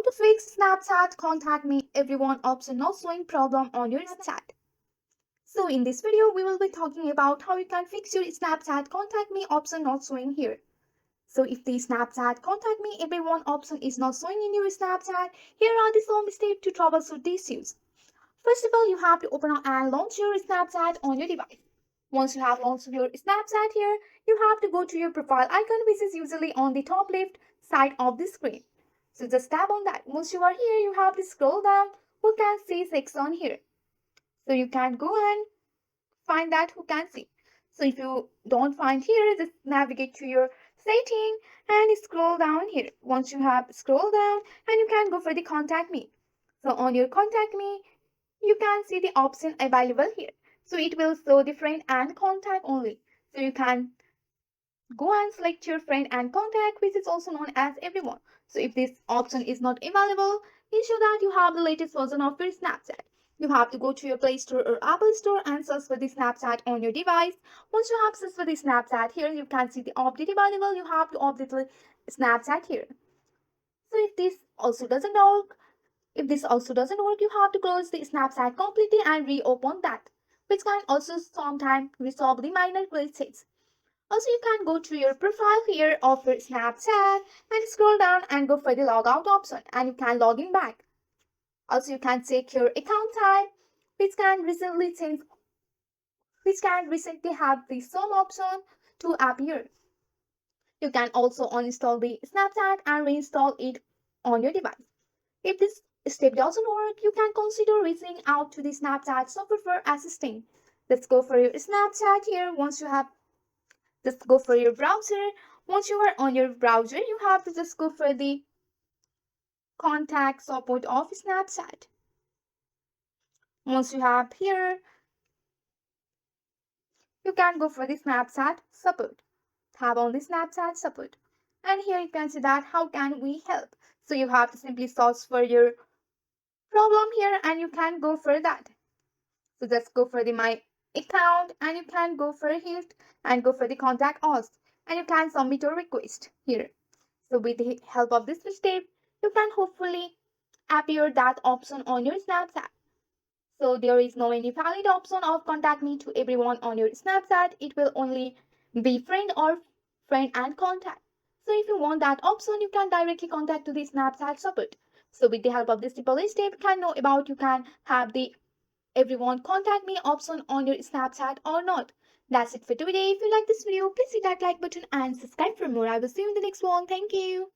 How to fix Snapchat contact me everyone option not showing problem on your Snapchat. So in this video we will be talking about how you can fix your Snapchat contact me option not showing here. So if the Snapchat contact me everyone option is not showing in your Snapchat, here are the some steps to troubleshoot the issues. First of all, you have to open up and launch your Snapchat on your device. Once you have launched your Snapchat here, you have to go to your profile icon which is usually on the top left side of the screen. So just tap on that. Once you are here, you have to scroll down who can see section here. So you can go and find that who can see. So if you don't find here, just navigate to your setting and scroll down here. Once you have scrolled down and you can go for the contact me. So on your contact me, you can see the option available here. So it will show the friend and contact only. So you can go and select your friend and contact, which is also known as everyone. So if this option is not available, ensure that you have the latest version of your Snapchat. You have to go to your Play Store or Apple Store and search for the Snapchat on your device. Once you have searched for the Snapchat here, you can see the update available. You have to update the Snapchat here. So if this also doesn't work, you have to close the Snapchat completely and reopen that, which can also sometimes resolve the minor glitches. Also, you can go to your profile here of your Snapchat and scroll down and go for the logout option and you can log in back. Also, you can check your account type, which can recently have the some option to appear. You can also uninstall the Snapchat and reinstall it on your device. If this step doesn't work, you can consider reaching out to the Snapchat support for assistance. Let's go for your Snapchat here. Just go for your browser. Once you are on your browser, you have to just go for the contact support of Snapchat. Once you have here, you can go for the Snapchat support. Tap on the Snapchat support. And here you can see that how can we help. So you have to simply search for your problem here and you can go for that. So just go for the my account and you can go for it and go for the contact us and you can submit your request here. So with the help of this step, you can hopefully appear that option on your Snapchat. So there is no any valid option of contact me to everyone on your Snapchat. It will only be friend or friend and contact. So if you want that option, you can directly contact to the Snapchat support. So with the help of this simple step, you can know about you can have the everyone contact me option on your Snapchat or not. That's it for today. If you like this video, please hit that like button and subscribe for more. I will see you in the next one. Thank you.